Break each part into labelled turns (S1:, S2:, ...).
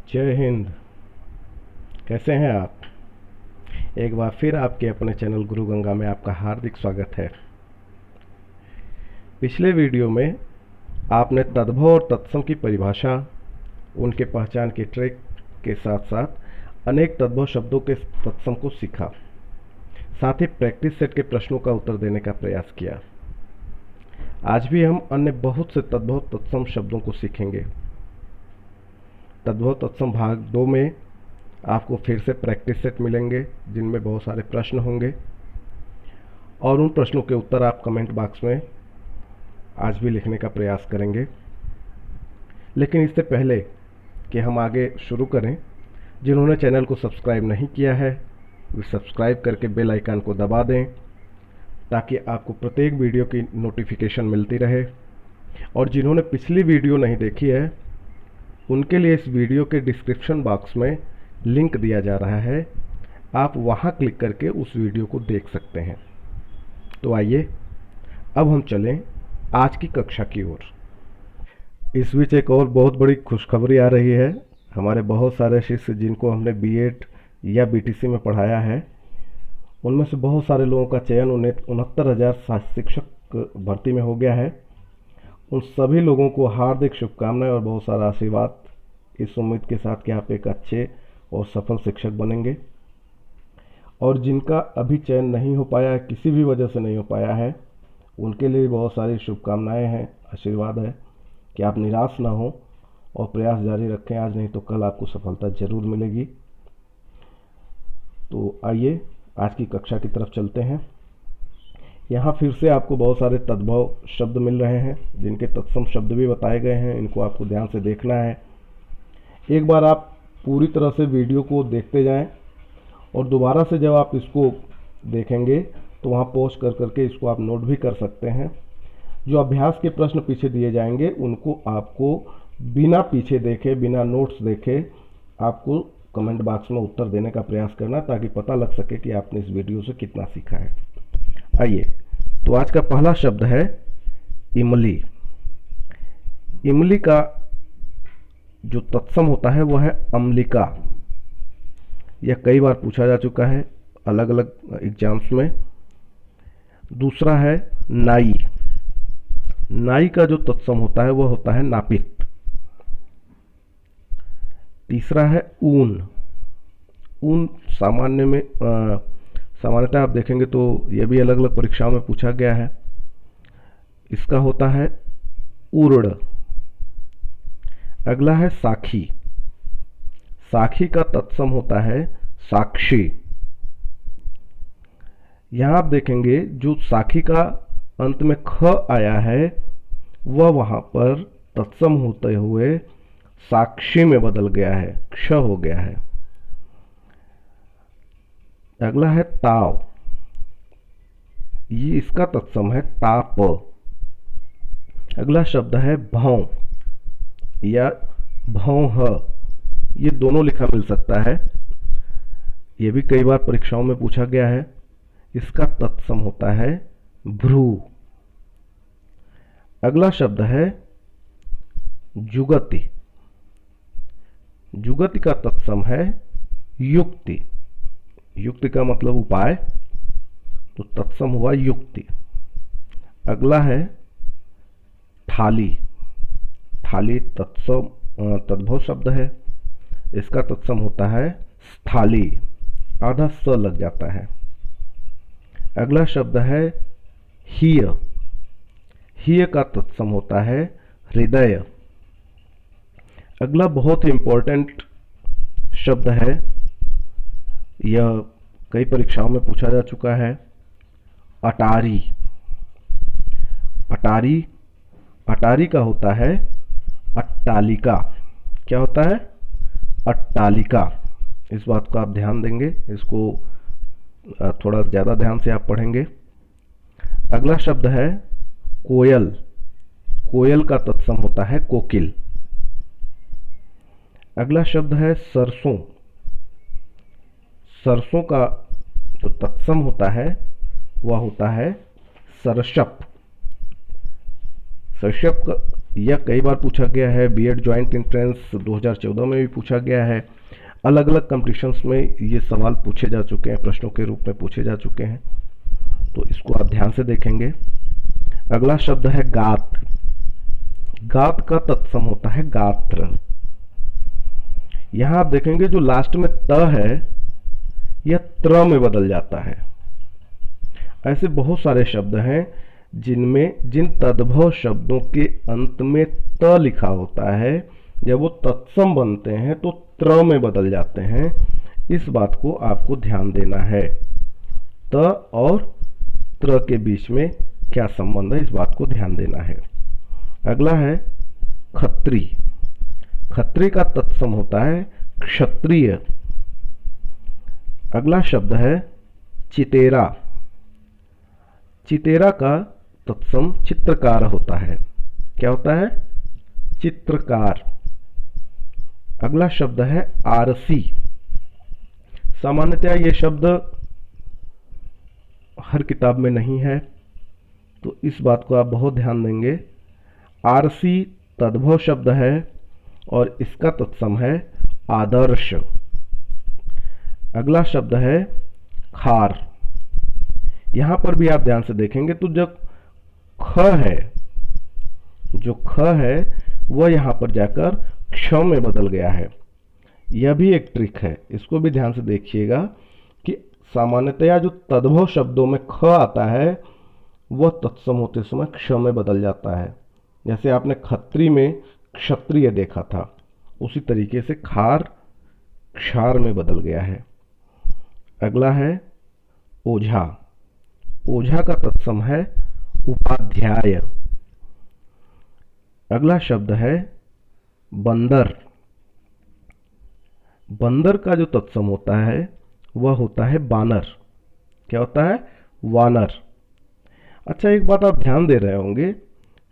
S1: जय हिंद। कैसे हैं आप? एक बार फिर आपके अपने चैनल गुरु गंगा में आपका हार्दिक स्वागत है। पिछले वीडियो में आपने तद्भव और तत्सम की परिभाषा, उनके पहचान के ट्रिक के साथ साथ अनेक तद्भव शब्दों के तत्सम को सीखा। साथ ही प्रैक्टिस सेट के प्रश्नों का उत्तर देने का प्रयास किया। आज भी हम अन्य बहुत से तद्भव तत्सम शब्दों को सीखेंगे। तद्भव तत्सम भाग 2 में आपको फिर से प्रैक्टिस सेट मिलेंगे, जिनमें बहुत सारे प्रश्न होंगे और उन प्रश्नों के उत्तर आप कमेंट बॉक्स में आज भी लिखने का प्रयास करेंगे। लेकिन इससे पहले कि हम आगे शुरू करें, जिन्होंने चैनल को सब्सक्राइब नहीं किया है वे सब्सक्राइब करके बेल आइकन को दबा दें, ताकि आपको प्रत्येक वीडियो की नोटिफिकेशन मिलती रहे। और जिन्होंने पिछली वीडियो नहीं देखी है, उनके लिए इस वीडियो के डिस्क्रिप्शन बॉक्स में लिंक दिया जा रहा है, आप वहां क्लिक करके उस वीडियो को देख सकते हैं। तो आइए अब हम चलें आज की कक्षा की ओर। इस बीच एक और बहुत बड़ी खुशखबरी आ रही है। हमारे बहुत सारे शिष्य जिनको हमने बीएड या बीटीसी में पढ़ाया है, उनमें से बहुत सारे लोगों का चयन 69,000 शिक्षक भर्ती में हो गया है। उन सभी लोगों को हार्दिक शुभकामनाएं और बहुत सारा आशीर्वाद, इस उम्मीद के साथ कि आप एक अच्छे और सफल शिक्षक बनेंगे। और जिनका अभी चयन नहीं हो पाया है, किसी भी वजह से नहीं हो पाया है, उनके लिए बहुत सारी शुभकामनाएं हैं, आशीर्वाद है कि आप निराश ना हो और प्रयास जारी रखें। आज नहीं तो कल आपको सफलता जरूर मिलेगी। तो आइए आज की कक्षा की तरफ चलते हैं। यहाँ फिर से आपको बहुत सारे तद्भव शब्द मिल रहे हैं, जिनके तत्सम शब्द भी बताए गए हैं। इनको आपको ध्यान से देखना है। एक बार आप पूरी तरह से वीडियो को देखते जाएं और दोबारा से जब आप इसको देखेंगे तो वहाँ पॉज कर करके इसको आप नोट भी कर सकते हैं। जो अभ्यास के प्रश्न पीछे दिए जाएंगे उनको आपको बिना पीछे देखे, बिना नोट्स देखे आपको कमेंट बॉक्स में उत्तर देने का प्रयास करना, ताकि पता लग सके कि आपने इस वीडियो से कितना सीखा है। आइए, तो आज का पहला शब्द है इमली। इमली का जो तत्सम होता है वह है अम्लिका। यह कई बार पूछा जा चुका है अलग अलग एग्जाम्स में। दूसरा है नाई। नाई का जो तत्सम होता है वह होता है नापित। तीसरा है ऊन। ऊन सामान्यतः आप देखेंगे तो यह भी अलग अलग परीक्षाओं में पूछा गया है। इसका होता है उर्ड। अगला है साखी। साखी का तत्सम होता है साक्षी। यहां आप देखेंगे जो साखी का अंत में ख आया है वह वहां पर तत्सम होते हुए साक्षी में बदल गया है, क्ष हो गया है। अगला है ताव। ये इसका तत्सम है ताप। अगला शब्द है भौं या भौं। ये दोनों लिखा मिल सकता है। ये भी कई बार परीक्षाओं में पूछा गया है। इसका तत्सम होता है भ्रू। अगला शब्द है जुगति। जुगति का तत्सम है युक्ति। युक्ति का मतलब उपाय, तो तत्सम हुआ युक्ति। अगला है थाली। थाली तद्भव शब्द है। इसका तत्सम होता है स्थाली, आधा स लग जाता है। अगला शब्द है हीय। हीय का तत्सम होता है हृदय। अगला बहुत ही इंपॉर्टेंट शब्द है, यह कई परीक्षाओं में पूछा जा चुका है, अटारी। अटारी, अटारी का होता है अट्टालिका। क्या होता है? अट्टालिका। इस बात को आप ध्यान देंगे, इसको थोड़ा ज़्यादा ध्यान से आप पढ़ेंगे। अगला शब्द है कोयल। कोयल का तत्सम होता है कोकिल। अगला शब्द है सरसों। सरसों का जो तत्सम होता है वह होता है सरसप। सरसप यह कई बार पूछा गया है, बीएड ज्वाइंट एंट्रेंस 2014 में भी पूछा गया है। अलग अलग कॉम्पिटिशन्स में ये सवाल पूछे जा चुके हैं, प्रश्नों के रूप में पूछे जा चुके हैं, तो इसको आप ध्यान से देखेंगे। अगला शब्द है गात। गात का तत्सम होता है गात्र। यहां आप देखेंगे जो लास्ट में त है यह त्र में बदल जाता है। ऐसे बहुत सारे शब्द हैं जिन तद्भव शब्दों के अंत में त लिखा होता है, जब वो तत्सम बनते हैं तो त्र में बदल जाते हैं। इस बात को आपको ध्यान देना है। त और त्र के बीच में क्या संबंध है, इस बात को ध्यान देना है। अगला है खत्री। खत्री का तत्सम होता है क्षत्रिय। अगला शब्द है चितेरा। चितेरा का तत्सम चित्रकार होता है। क्या होता है? चित्रकार। अगला शब्द है आरसी। सामान्यतया ये शब्द हर किताब में नहीं है, तो इस बात को आप बहुत ध्यान देंगे। आरसी तद्भव शब्द है और इसका तत्सम है आदर्श। अगला शब्द है खार। यहां पर भी आप ध्यान से देखेंगे तो जब ख है, जो ख है वह यहां पर जाकर क्ष में बदल गया है। यह भी एक ट्रिक है, इसको भी ध्यान से देखिएगा कि सामान्यतया जो तद्भव शब्दों में ख आता है वह तत्सम होते समय क्ष में बदल जाता है। जैसे आपने खत्री में क्षत्रिय देखा था, उसी तरीके से खार क्षार में बदल गया है। अगला है ओझा। ओझा का तत्सम है उपाध्याय। अगला शब्द है बंदर। बंदर का जो तत्सम होता है वह होता है बानर। क्या होता है? वानर। अच्छा, एक बात आप ध्यान दे रहे होंगे,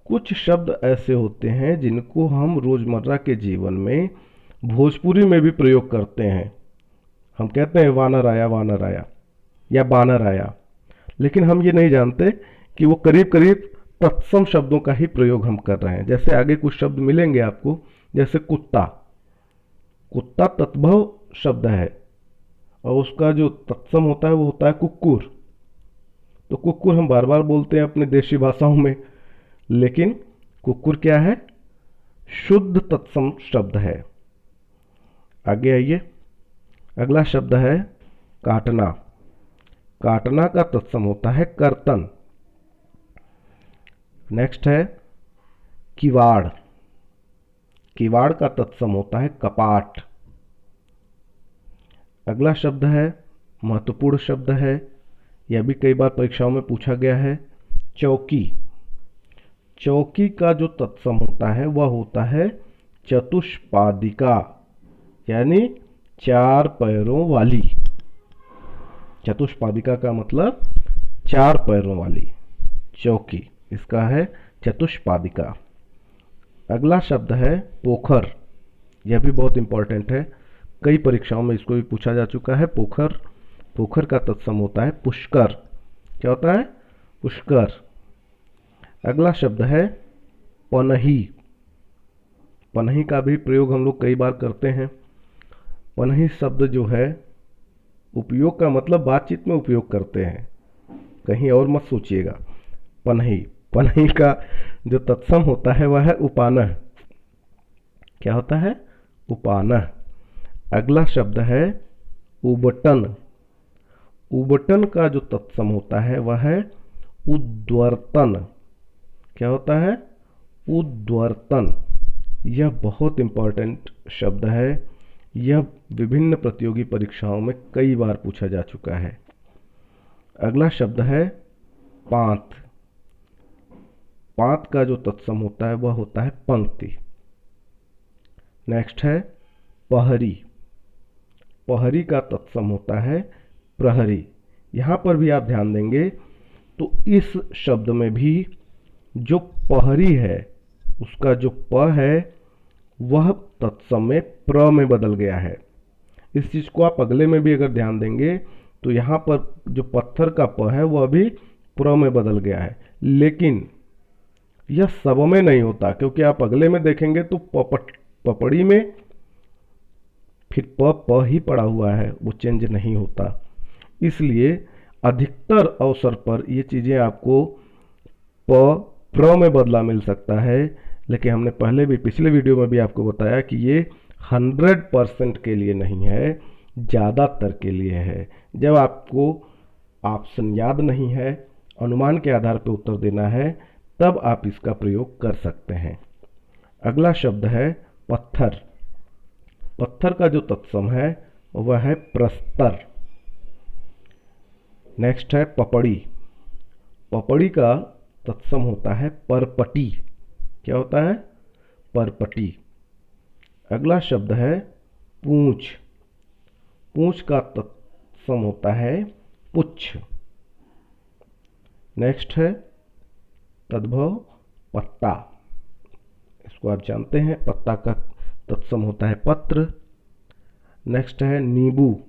S1: कुछ शब्द ऐसे होते हैं जिनको हम रोजमर्रा के जीवन में भोजपुरी में भी प्रयोग करते हैं। हम कहते हैं वानर आया या बानर आया, लेकिन हम ये नहीं जानते कि वो करीब करीब तत्सम शब्दों का ही प्रयोग हम कर रहे हैं। जैसे आगे कुछ शब्द मिलेंगे आपको, जैसे कुत्ता। कुत्ता तद्भव शब्द है और उसका जो तत्सम होता है वो होता है कुक्कुर। तो कुक्कुर हम बार बार बोलते हैं अपने देशी भाषाओं में, लेकिन कुक्कुर क्या है? शुद्ध तत्सम शब्द है। आगे आइए, अगला शब्द है काटना। काटना का तत्सम होता है कर्तन। नेक्स्ट है किवाड़। किवाड़ का तत्सम होता है कपाट। अगला शब्द है महत्वपूर्ण शब्द है, यह भी कई बार परीक्षाओं में पूछा गया है, चौकी। चौकी का जो तत्सम होता है वह होता है चतुष्पादिका, यानी चार पैरों वाली। चतुष्पादिका का मतलब चार पैरों वाली चौकी, इसका है चतुष्पादिका। अगला शब्द है पोखर। यह भी बहुत इंपॉर्टेंट है, कई परीक्षाओं में इसको भी पूछा जा चुका है। पोखर, पोखर का तत्सम होता है पुष्कर। क्या होता है? पुष्कर। अगला शब्द है पनही। पनही का भी प्रयोग हम लोग कई बार करते हैं। पनही शब्द जो है, उपयोग का मतलब बातचीत में उपयोग करते हैं, कहीं और मत सोचिएगा। पनही, पनही का जो तत्सम होता है वह है उपानह। क्या होता है? उपानह। अगला शब्द है उबटन। उबटन का जो तत्सम होता है वह है उद्वर्तन। क्या होता है? उद्वर्तन। यह बहुत इंपॉर्टेंट शब्द है, यह विभिन्न प्रतियोगी परीक्षाओं में कई बार पूछा जा चुका है। अगला शब्द है पांत। पांत का जो तत्सम होता है वह होता है पंक्ति। नेक्स्ट है पहरी। पहरी का तत्सम होता है प्रहरी। यहां पर भी आप ध्यान देंगे तो इस शब्द में भी जो पहरी है उसका जो प है वह तत्सम में प्र में बदल गया है। इस चीज को आप अगले में भी अगर ध्यान देंगे तो यहां पर जो पत्थर का प है वह भी प्र में बदल गया है, लेकिन यह सब में नहीं होता, क्योंकि आप अगले में देखेंगे तो पपड़ी में फिर प ही पड़ा हुआ है, वो चेंज नहीं होता। इसलिए अधिकतर अवसर पर ये चीज़ें आपको प्र में बदला मिल सकता है, लेकिन हमने पहले भी पिछले वीडियो में भी आपको बताया कि ये 100% के लिए नहीं है, ज़्यादातर के लिए है। जब आपको ऑप्शन याद नहीं है, अनुमान के आधार पर उत्तर देना है, तब आप इसका प्रयोग कर सकते हैं। अगला शब्द है पत्थर। पत्थर का जो तत्सम है वह है प्रस्तर। नेक्स्ट है पपड़ी। पपड़ी का तत्सम होता है परपटी। क्या होता है? परपटी। अगला शब्द है पूंछ। पूंछ का तत्सम होता है पुच्छ। नेक्स्ट है तद्भव पत्ता। इसको आप जानते हैं, पत्ता का तत्सम होता है पत्र। नेक्स्ट है नींबू,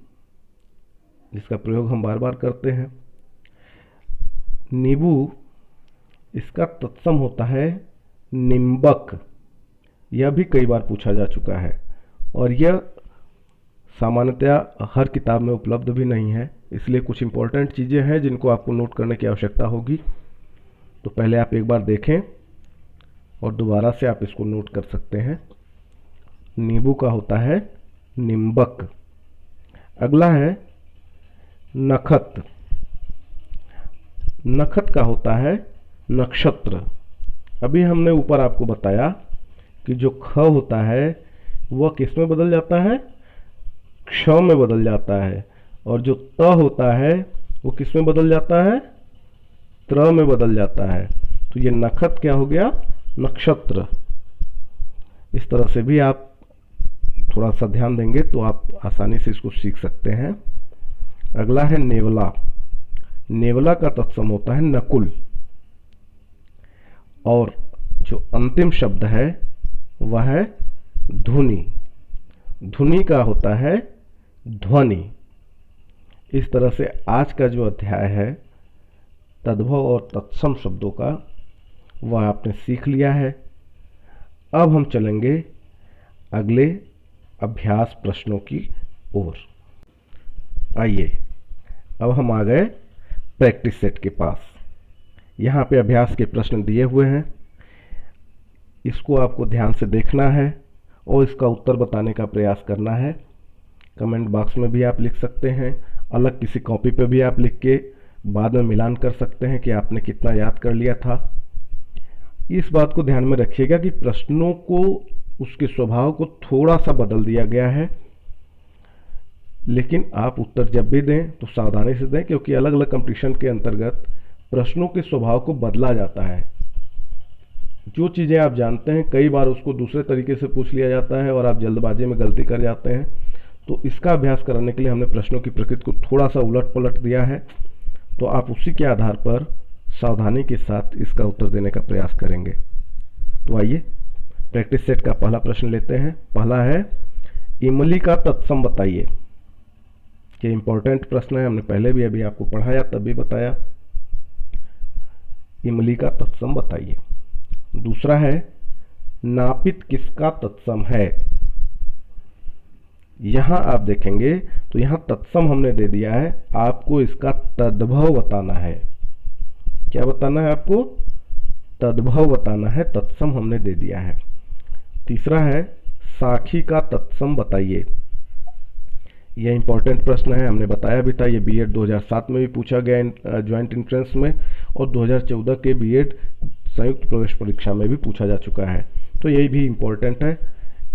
S1: जिसका प्रयोग हम बार बार करते हैं। नींबू, इसका तत्सम होता है निम्बक। यह भी कई बार पूछा जा चुका है और यह सामान्यतया हर किताब में उपलब्ध भी नहीं है, इसलिए कुछ इंपॉर्टेंट चीज़ें हैं जिनको आपको नोट करने की आवश्यकता होगी। तो पहले आप एक बार देखें और दोबारा से आप इसको नोट कर सकते हैं। नींबू का होता है निम्बक। अगला है नखत। नखत का होता है नक्षत्र। अभी हमने ऊपर आपको बताया कि जो ख होता है वह किस में बदल जाता है? क्ष में बदल जाता है, और जो त होता है वो किस में बदल जाता है? त्र में बदल जाता है। तो ये नखत क्या हो गया? नक्षत्र। इस तरह से भी आप थोड़ा सा ध्यान देंगे तो आप आसानी से इसको सीख सकते हैं। अगला है नेवला। नेवला का तत्सम होता है नकुल। और जो अंतिम शब्द है वह है धुनि। धुनि का होता है ध्वनि। इस तरह से आज का जो अध्याय है तद्भव और तत्सम शब्दों का, वह आपने सीख लिया है। अब हम चलेंगे अगले अभ्यास प्रश्नों की ओर। आइए, अब हम आ गए प्रैक्टिस सेट के पास। यहाँ पे अभ्यास के प्रश्न दिए हुए हैं, इसको आपको ध्यान से देखना है और इसका उत्तर बताने का प्रयास करना है। कमेंट बॉक्स में भी आप लिख सकते हैं, अलग किसी कॉपी पे भी आप लिख के बाद में मिलान कर सकते हैं कि आपने कितना याद कर लिया था। इस बात को ध्यान में रखिएगा कि प्रश्नों को, उसके स्वभाव को थोड़ा सा बदल दिया गया है, लेकिन आप उत्तर जब भी दें तो सावधानी से दें, क्योंकि अलग अलग कंपटीशन के अंतर्गत प्रश्नों के स्वभाव को बदला जाता है। जो चीज़ें आप जानते हैं कई बार उसको दूसरे तरीके से पूछ लिया जाता है और आप जल्दबाजी में गलती कर जाते हैं। तो इसका अभ्यास कराने के लिए हमने प्रश्नों की प्रकृति को थोड़ा सा उलट पलट दिया है, तो आप उसी के आधार पर सावधानी के साथ इसका उत्तर देने का प्रयास करेंगे। तो आइए प्रैक्टिस सेट का पहला प्रश्न लेते हैं। पहला है इमली का तत्सम बताइए। ये इंपॉर्टेंट प्रश्न है, हमने पहले भी अभी आपको पढ़ाया तब भी बताया। इमली का तत्सम बताइए। दूसरा है नापित किसका तत्सम है। यहां आप देखेंगे तो यहां तत्सम हमने दे दिया है, आपको इसका तद्भव बताना है। क्या बताना है आपको? तद्भव बताना है, तत्सम हमने दे दिया है। तीसरा है साखी का तत्सम बताइए। यह इंपॉर्टेंट प्रश्न है, हमने बताया भी था, ये बीएड 2007 में भी पूछा गया ज्वाइंट एंट्रेंस में, और 2014 के बीएड संयुक्त प्रवेश परीक्षा में भी पूछा जा चुका है। तो यही भी इंपॉर्टेंट है,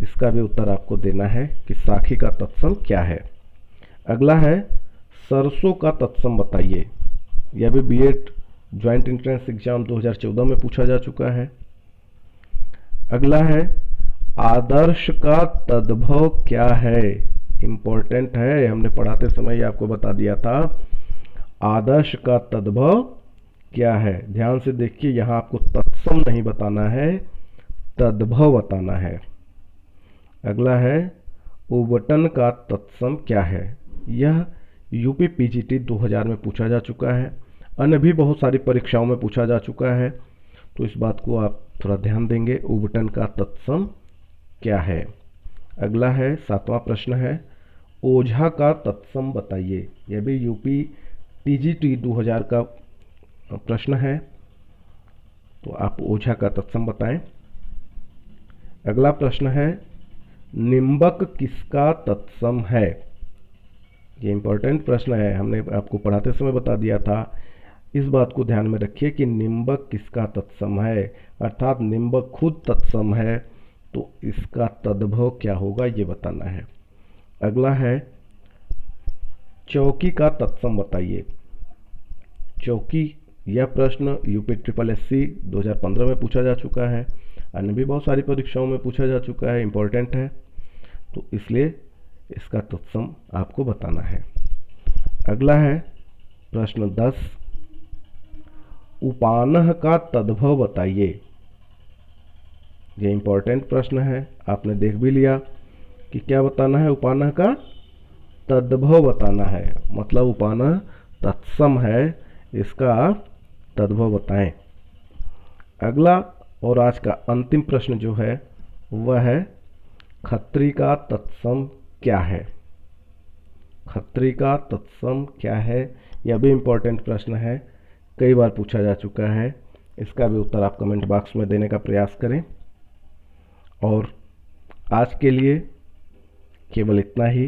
S1: इसका भी उत्तर आपको देना है कि साखी का तत्सम क्या है। अगला है सरसों का तत्सम बताइए। यह भी बीएड ज्वाइंट एंट्रेंस एग्जाम 2014 में पूछा जा चुका है। अगला है आदर्श का तद्भव क्या है। इंपॉर्टेंट है, हमने पढ़ाते समय आपको बता दिया था। आदर्श का तद्भव क्या है, ध्यान से देखिए, यहां आपको तत्सम नहीं बताना है, तद्भव बताना है। अगला है उबटन का तत्सम क्या है। यह यूपी पीजीटी 2000 में पूछा जा चुका है, अन्य भी बहुत सारी परीक्षाओं में पूछा जा चुका है। तो इस बात को आप थोड़ा ध्यान देंगे। उबटन का तत्सम क्या है। अगला है 7वां प्रश्न है, ओझा का तत्सम बताइए। यह भी यूपी टीजीटी 2000 का प्रश्न है, तो आप ओझा का तत्सम बताएं। अगला प्रश्न है, निम्बक किसका तत्सम है। ये इंपॉर्टेंट प्रश्न है, हमने आपको पढ़ाते समय बता दिया था। इस बात को ध्यान में रखिए कि निम्बक किसका तत्सम है, अर्थात निम्बक खुद तत्सम है तो इसका तद्भव क्या होगा ये बताना है। अगला है, चौकी का तत्सम बताइए। चौकी, यह प्रश्न यूपी SSSC 2015 में पूछा जा चुका है, अन्य भी बहुत सारी परीक्षाओं में पूछा जा चुका है, इंपॉर्टेंट है, तो इसलिए इसका तत्सम आपको बताना है। अगला है प्रश्न 10, उपानह का तद्भव बताइए। ये इंपॉर्टेंट प्रश्न है, आपने देख भी लिया कि क्या बताना है, उपानह का तद्भव बताना है, मतलब उपानह तत्सम है, इसका तद्भव बताएं। अगला और आज का अंतिम प्रश्न जो है वह है, खत्री का तत्सम क्या है। खत्री का तत्सम क्या है, यह भी इंपॉर्टेंट प्रश्न है, कई बार पूछा जा चुका है। इसका भी उत्तर आप कमेंट बॉक्स में देने का प्रयास करें। और आज के लिए केवल इतना ही।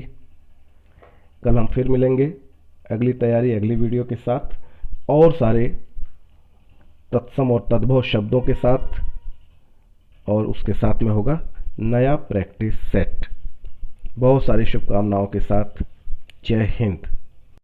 S1: कल हम फिर मिलेंगे अगली तैयारी, अगली वीडियो के साथ और सारे तत्सम और तद्भव शब्दों के साथ, और उसके साथ में होगा नया प्रैक्टिस सेट। बहुत सारी शुभकामनाओं के साथ, जय हिंद।